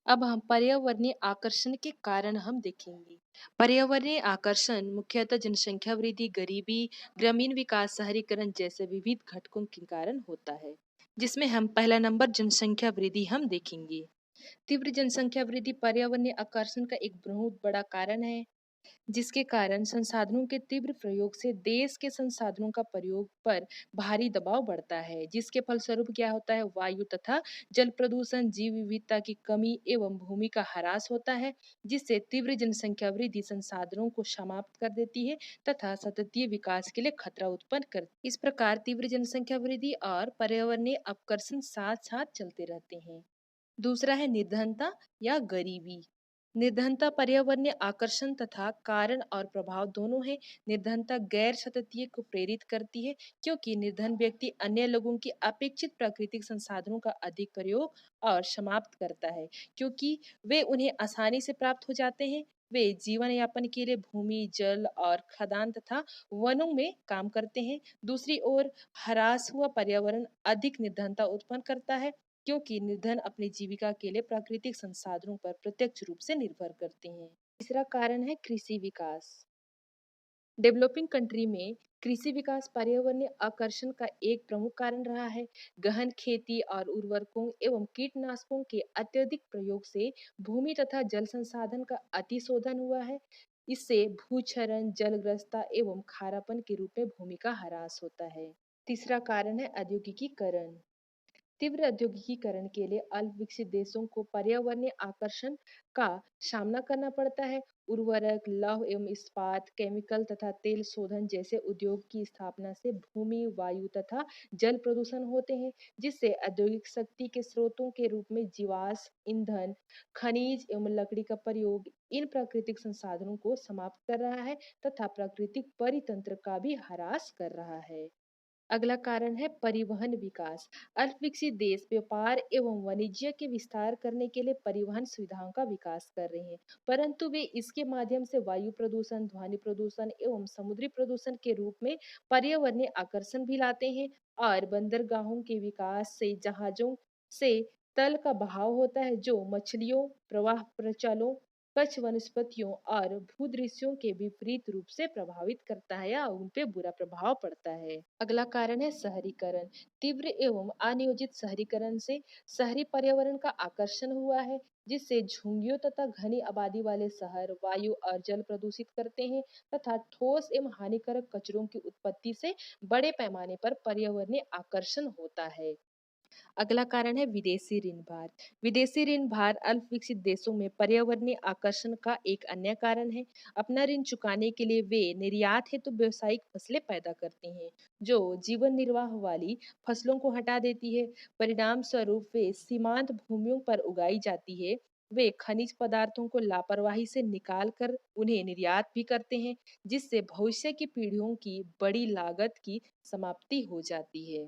अब हम पर्यावरणीय आकर्षण के कारण हम देखेंगे। पर्यावरणीय आकर्षण मुख्यतः जनसंख्या वृद्धि, गरीबी, ग्रामीण विकास, शहरीकरण जैसे विविध घटकों के कारण होता है, जिसमें हम पहला नंबर जनसंख्या वृद्धि हम देखेंगे। तीव्र जनसंख्या वृद्धि पर्यावरणीय आकर्षण का एक बहुत बड़ा कारण है, जिसके कारण संसाधनों के तीव्र प्रयोग से देश के संसाधनों का प्रयोग पर भारी दबाव बढ़ता है, जिसके फलस्वरूप क्या होता है, वायु तथा जल प्रदूषण, जीव विविधता की कमी एवं भूमि का ह्रास होता है, जिससे तीव्र जनसंख्या वृद्धि संसाधनों को समाप्त कर देती है तथा सततीय विकास के लिए खतरा उत्पन्न कर। इस प्रकार तीव्र जनसंख्या वृद्धि और पर्यावरणीय अपकर्षण साथ साथ चलते रहते हैं। दूसरा है निर्धनता या गरीबी। निर्धनता पर्यावरणीय आकर्षण तथा कारण और प्रभाव दोनों है। निर्धनता गैर सततीय को प्रेरित करती है, क्योंकि निर्धन व्यक्ति अन्य लोगों की अपेक्षित प्राकृतिक संसाधनों का अधिक प्रयोग और समाप्त करता है, क्योंकि वे उन्हें आसानी से प्राप्त हो जाते हैं। वे जीवन यापन के लिए भूमि, जल और खदान तथा वनों में काम करते हैं। दूसरी ओर ह्रास हुआ पर्यावरण अधिक निर्धनता उत्पन्न करता है, क्योंकि निर्धन अपनी जीविका के लिए प्राकृतिक संसाधनों पर प्रत्यक्ष रूप से निर्भर करते हैं। तीसरा कारण है कृषि विकास। डेवलपिंग कंट्री में कृषि विकास पर्यावरणीय आकर्षण का एक प्रमुख कारण रहा है। गहन खेती और उर्वरकों एवं कीटनाशकों के अत्यधिक प्रयोग से भूमि तथा जल संसाधन का अतिशोधन हुआ है। इससे भूक्षरण, जलग्रस्तता एवं खारापन के रूप में भूमि का ह्रास होता है। तीसरा कारण है औद्योगिकीकरण। तीव्र औद्योगिकीकरण के लिए अल्प विकसित देशों को पर्यावरणीय आकर्षण का सामना करना पड़ता है। उर्वरक, लौह एवं इस्पात, केमिकल तथा तेल शोधन जैसे उद्योग की स्थापना से भूमि, वायु तथा जल प्रदूषण होते हैं, जिससे औद्योगिक शक्ति के स्रोतों के रूप में जीवाश्म ईंधन, खनिज एवं लकड़ी का प्रयोग इन प्राकृतिक संसाधनों को समाप्त कर रहा है तथा प्राकृतिक परितंत्र का भी ह्रास कर रहा है। अगला कारण है परिवहन विकास। अल्प विकसित देश व्यापार एवं वाणिज्य के विस्तार करने के लिए परिवहन सुविधाओं का विकास कर रहे हैं, परंतु वे इसके माध्यम से वायु प्रदूषण, ध्वनि प्रदूषण एवं समुद्री प्रदूषण के रूप में पर्यावरणीय आकर्षण भी लाते हैं। और बंदरगाहों के विकास से जहाजों से तल का बहाव होता है, जो मछलियों, प्रवाह प्रचलों, कच्छ वनस्पतियों और भूदृश्यों के विपरीत रूप से प्रभावित करता है या उन पे बुरा प्रभाव पड़ता है। अगला कारण है शहरीकरण। तीव्र एवं अनियोजित शहरीकरण से शहरी पर्यावरण का आकर्षण हुआ है, जिससे झुंगियों तथा घनी आबादी वाले शहर वायु और जल प्रदूषित करते हैं तथा ठोस एवं हानिकारक कचरों की उत्पत्ति से बड़े पैमाने पर पर्यावरणीय आकर्षण होता है। अगला कारण है विदेशी ऋण भार। विदेशी ऋण भार अल्प विकसित देशों में पर्यावरणीय आकर्षण का एक अन्य कारण है। अपना ऋण चुकाने के लिए वे निर्यात हेतु व्यावसायिक फसलें पैदा करते हैं, जो जीवन निर्वाह वाली फसलों को हटा देती है। परिणाम स्वरूप वे सीमांत भूमियों पर उगाई जाती है। वे खनिज पदार्थों को लापरवाही से निकाल कर उन्हें निर्यात भी करते हैं, जिससे भविष्य की पीढ़ियों की बड़ी लागत की समाप्ति हो जाती है।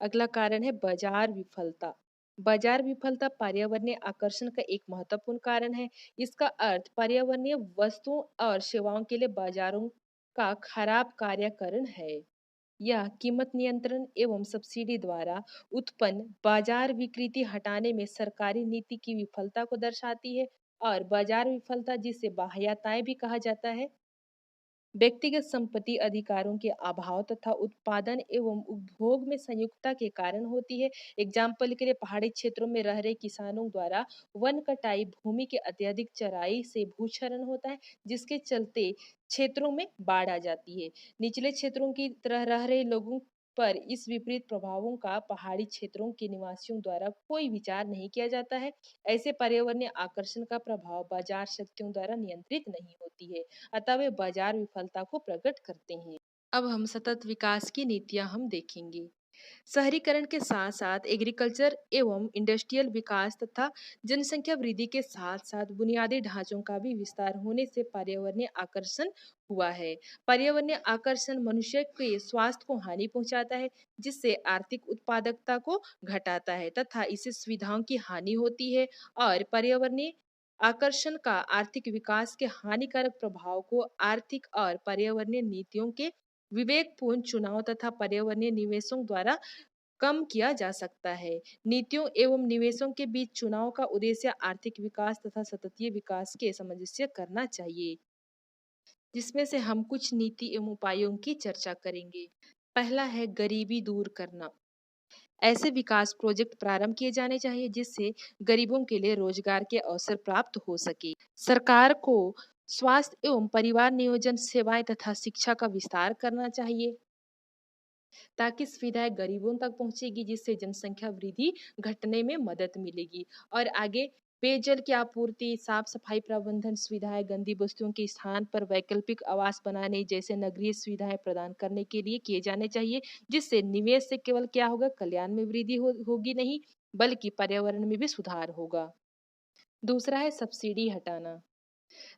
अगला कारण है बाजार विफलता। बाजार विफलता पर्यावरणीय आकर्षण का एक महत्वपूर्ण कारण है। इसका अर्थ पर्यावरणीय वस्तुओं और सेवाओं के लिए बाजारों का खराब कार्यकरण है। यह कीमत नियंत्रण एवं सब्सिडी द्वारा उत्पन्न बाजार विकृति हटाने में सरकारी नीति की विफलता को दर्शाती है। और बाजार विफलता, जिसे बाह्यताएं भी कहा जाता है, व्यक्तिगत संपत्ति अधिकारों के अभाव तथा उत्पादन एवं उपभोग में संयुक्ता के कारण होती है। एग्जाम्पल के लिए पहाड़ी क्षेत्रों में रह रहे किसानों द्वारा वन कटाई, भूमि के अत्यधिक चराई से भूक्षरण होता है, जिसके चलते क्षेत्रों में बाढ़ आ जाती है। निचले क्षेत्रों की तरह रह रहे लोगों पर इस विपरीत प्रभावों का पहाड़ी क्षेत्रों के निवासियों द्वारा कोई विचार नहीं किया जाता है। ऐसे पर्यावरणीय आकर्षण का प्रभाव बाजार शक्तियों द्वारा नियंत्रित नहीं होती है, अतः वे बाजार विफलता को प्रकट करते हैं। अब हम सतत विकास की नीतियां हम देखेंगे। शहरीकरण के साथ साथ एग्रीकल्चर एवं इंडस्ट्रियल विकास तथा जनसंख्या वृद्धि के साथ साथ बुनियादी ढांचों का भी विस्तार होने से पर्यावरणीय आकर्षण हुआ है। पर्यावरणीय आकर्षण मनुष्य के स्वास्थ्य को हानि पहुंचाता है, जिससे आर्थिक उत्पादकता को घटाता है तथा इससे सुविधाओं की हानि होती है। और पर्यावरणीय आकर्षण का आर्थिक विकास के हानिकारक प्रभाव को आर्थिक और पर्यावरणीय नीतियों के विवेकपूर्ण चुनाव तथा पर्यावरणीय निवेशों द्वारा कम किया जा सकता है। नीतियों एवं निवेशों के बीच चुनाव का उद्देश्य आर्थिक विकास तथा सततीय विकास के सामंजस्य करना चाहिए, जिसमें से हम कुछ नीति एवं उपायों की चर्चा करेंगे। पहला है गरीबी दूर करना। ऐसे विकास प्रोजेक्ट प्रारंभ किए जाने चाहिए जिससे गरीबों के लिए रोजगार के अवसर प्राप्त हो सके। सरकार को स्वास्थ्य एवं परिवार नियोजन सेवाएं तथा शिक्षा का विस्तार करना चाहिए, ताकि सुविधाएं गरीबों तक पहुंचेगी, जिससे जनसंख्या वृद्धि घटने में मदद मिलेगी। और आगे पेयजल की आपूर्ति, साफ सफाई प्रबंधन सुविधाएं, गंदी वस्तुओं के स्थान पर वैकल्पिक आवास बनाने जैसे नगरीय सुविधाएं प्रदान करने के लिए किए जाने चाहिए, जिससे निवेश से केवल क्या होगा, कल्याण में वृद्धि होगी नहीं, बल्कि पर्यावरण में भी सुधार होगा। दूसरा है सब्सिडी हटाना।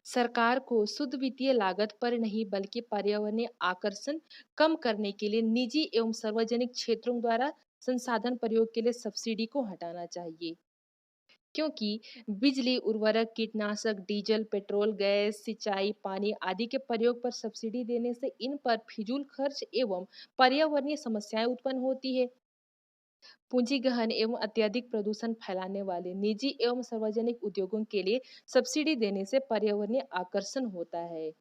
सरकार को शुद्ध वित्तीय लागत पर नहीं बल्कि पर्यावरणीय आकर्षण कम करने के लिए निजी एवं सार्वजनिक क्षेत्रों द्वारा संसाधन प्रयोग के लिए सब्सिडी को हटाना चाहिए, क्योंकि बिजली, उर्वरक, कीटनाशक, डीजल, पेट्रोल, गैस, सिंचाई, पानी आदि के प्रयोग पर सब्सिडी देने से इन पर फिजूल खर्च एवं पर्यावरणीय समस्याएं उत्पन्न होती है। पूंजी गहन एवं अत्यधिक प्रदूषण फैलाने वाले निजी एवं सार्वजनिक उद्योगों के लिए सब्सिडी देने से पर्यावरणीय आकर्षण होता है।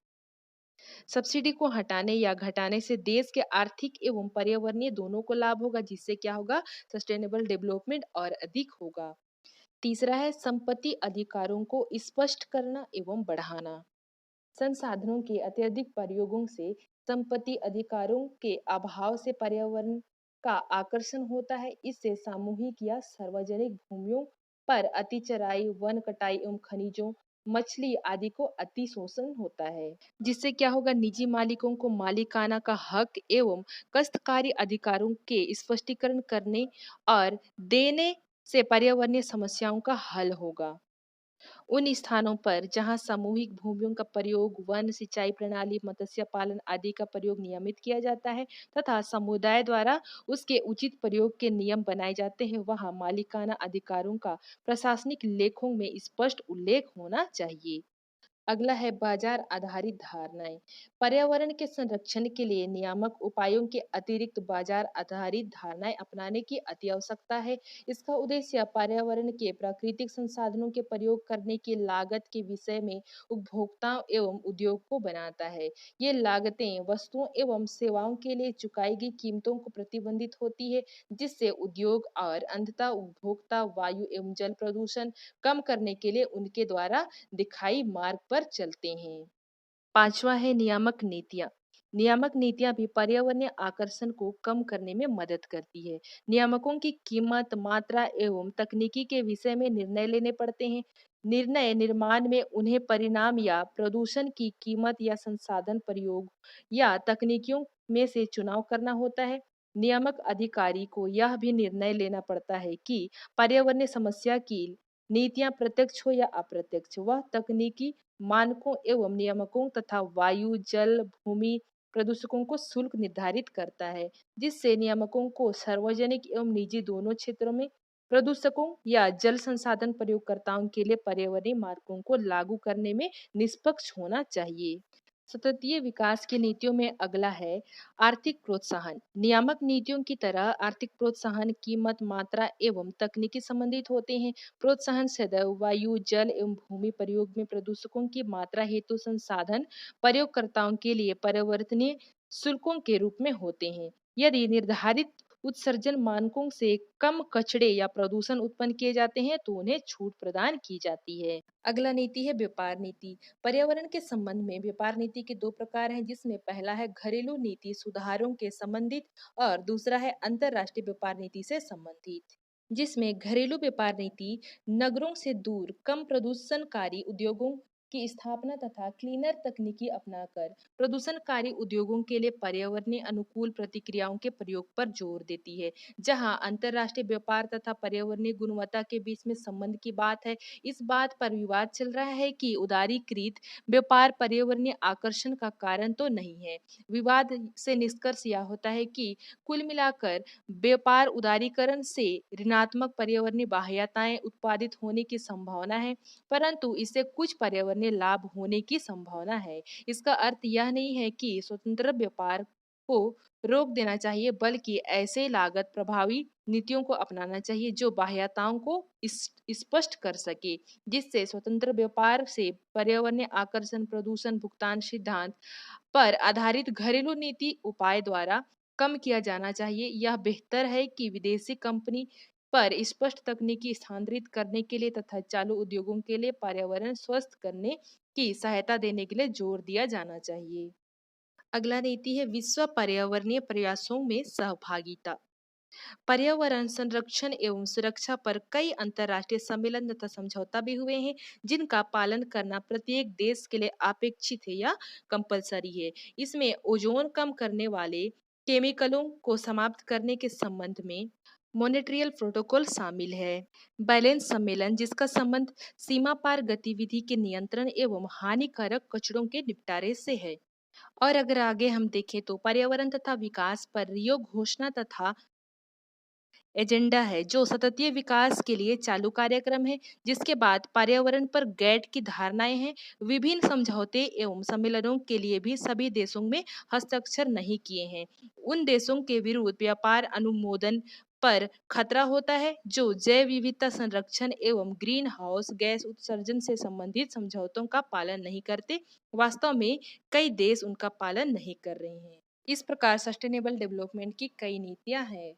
सब्सिडी को हटाने या घटाने से देश के आर्थिक एवं पर्यावरणीय दोनों को लाभ होगा, जिससे क्या होगा, सस्टेनेबल डेवलपमेंट और अधिक होगा। तीसरा है संपत्ति अधिकारों को स्पष्ट करना एवं बढ़ाना। संसाधनों के अत्यधिक प्रयोगों से संपत्ति अधिकारों के अभाव से पर्यावरण का आकर्षण होता है। इससे सामूहिक या सार्वजनिक भूमियों पर अतिचराई, वन कटाई एवं खनिजों, मछली आदि को अतिशोषण होता है, जिससे क्या होगा, निजी मालिकों को मालिकाना का हक एवं काश्तकारी अधिकारों के स्पष्टीकरण करने और देने से पर्यावरणीय समस्याओं का हल होगा। उन स्थानों पर जहां सामूहिक भूमियों का प्रयोग, वन, सिंचाई प्रणाली, मत्स्य पालन आदि का प्रयोग नियमित किया जाता है तथा समुदाय द्वारा उसके उचित प्रयोग के नियम बनाए जाते हैं, वहां मालिकाना अधिकारों का प्रशासनिक लेखों में स्पष्ट उल्लेख होना चाहिए। अगला है बाजार आधारित धारणाएं। पर्यावरण के संरक्षण के लिए नियामक उपायों के अतिरिक्त बाजार आधारित धारणाएं अपनाने की अति आवश्यकता है। इसका उद्देश्य पर्यावरण के प्राकृतिक संसाधनों के प्रयोग करने की लागत के विषय में उपभोक्ताओं एवं उद्योग को बनाता है। ये लागतें वस्तुओं एवं सेवाओं के लिए चुकाई गई कीमतों को प्रतिबंधित होती है, जिससे उद्योग और अंततः उपभोक्ता वायु एवं जल प्रदूषण कम करने के लिए उनके द्वारा दिखाई मार्ग पर चलते हैं। पांचवा है नियामक नीतियां। नियामक नीतियां भी पर्यावरणीय आकर्षण को कम करने में मदद करती है। नियामकों की कीमत, मात्रा एवं तकनीकी के विषय में निर्णय लेने पड़ते हैं। निर्णय निर्माण में उन्हें परिणाम या प्रदूषण की कीमत या संसाधन प्रयोग या तकनीकियों में से चुनाव करना होता है। नियामक अधिकारी को यह भी निर्णय लेना पड़ता है कि पर्यावरणीय समस्या की नीतियां प्रत्यक्ष हो या अप्रत्यक्ष, वह तकनीकी मानकों एवं नियामकों तथा वायु, जल, भूमि प्रदूषकों को शुल्क निर्धारित करता है, जिससे नियामकों को सार्वजनिक एवं निजी दोनों क्षेत्रों में प्रदूषकों या जल संसाधन प्रयोगकर्ताओं के लिए पर्यावरणीय मार्गों को लागू करने में निष्पक्ष होना चाहिए। सततीय विकास की नीतियों में अगला है आर्थिक प्रोत्साहन। नियामक नीतियों की तरह आर्थिक प्रोत्साहन कीमत, मात्रा एवं तकनीकी संबंधित होते हैं। प्रोत्साहन सदैव वायु, जल एवं भूमि प्रयोग में प्रदूषकों की मात्रा हेतु संसाधन प्रयोगकर्ताओं के लिए परिवर्तनीय शुल्कों के रूप में होते हैं। यदि निर्धारित उत्सर्जन मानकों से कम कचड़े या प्रदूषण उत्पन्न किए जाते हैं तो उन्हें छूट प्रदान की जाती है। अगला नीति है व्यापार नीति। पर्यावरण के संबंध में व्यापार नीति के दो प्रकार हैं, जिसमें पहला है घरेलू नीति सुधारों के संबंधित और दूसरा है अंतरराष्ट्रीय व्यापार नीति से संबंधित। जिसमें घरेलू व्यापार नीति नगरों से दूर कम प्रदूषणकारी उद्योगों की स्थापना तथा क्लीनर तकनीकी अपनाकर प्रदूषणकारी उद्योगों के लिए पर्यावरणीय अनुकूल प्रतिक्रियाओं के प्रयोग पर जोर देती है। जहां अंतरराष्ट्रीय व्यापार तथा पर्यावरणीय गुणवत्ता के बीच में संबंध की बात है। इस बात पर विवाद चल रहा है कि उदारीकृत व्यापार पर्यावरणीय आकर्षण का कारण तो नहीं है। विवाद से निष्कर्ष यह होता है कि कुल मिलाकर व्यापार उदारीकरण से ऋणात्मक पर्यावरणीय बाह्यताएं उत्पादित होने की संभावना है, परंतु इससे कुछ पर्यावरणीय लाभ होने की संभावना है। इसका अर्थ यह नहीं है कि स्वतंत्र व्यापार को रोक देना चाहिए, बल्कि ऐसे लागत प्रभावी नीतियों को अपनाना चाहिए जो बाह्यताओं को स्पष्ट कर सके, जिससे स्वतंत्र व्यापार से पर्यावरणीय आकर्षण, प्रदूषण भुगतान सिद्धांत पर आधारित घरेलू नीति उपाय द्वारा कम किया जाना चाहिए। यह बेहतर है कि विदेशी कंपनी पर स्पष्ट तकनीकी स्थानांतरित करने के लिए तथा चालू उद्योगों के लिए पर्यावरण स्वस्थ करने की सहायता देने के लिए जोर दिया जाना चाहिए। अगला नीति है विश्व पर्यावरणीय प्रयासों में सहभागिता। पर्यावरण संरक्षण एवं सुरक्षा पर कई अंतर्राष्ट्रीय सम्मेलन तथा समझौता भी हुए हैं, जिनका पालन करना प्रत्येक देश के लिए अपेक्षित है या कंपलसरी है। इसमें ओजोन कम करने वाले केमिकलों को समाप्त करने के संबंध में मॉन्ट्रियल प्रोटोकॉल शामिल है। बैलेंस सम्मेलन, जिसका संबंध सीमा पार गतिविधि के नियंत्रण एवं हानिकारक कचरों के निपटारे से है। और अगर आगे हम देखें तो पर्यावरण तथा विकास पर रियो घोषणा तथा एजेंडा है, जो सततीय विकास के लिए चालू कार्यक्रम है, जिसके बाद पर्यावरण पर गैट की धारणाएं हैं। विभिन्न समझौते एवं सम्मेलनों के लिए भी सभी देशों में हस्ताक्षर नहीं किए हैं। उन देशों के विरुद्ध व्यापार अनुमोदन पर खतरा होता है जो जैव विविधता संरक्षण एवं ग्रीन हाउस गैस उत्सर्जन से संबंधित समझौतों का पालन नहीं करते। वास्तव में कई देश उनका पालन नहीं कर रहे हैं। इस प्रकार सस्टेनेबल डेवलपमेंट की कई नीतियां हैं।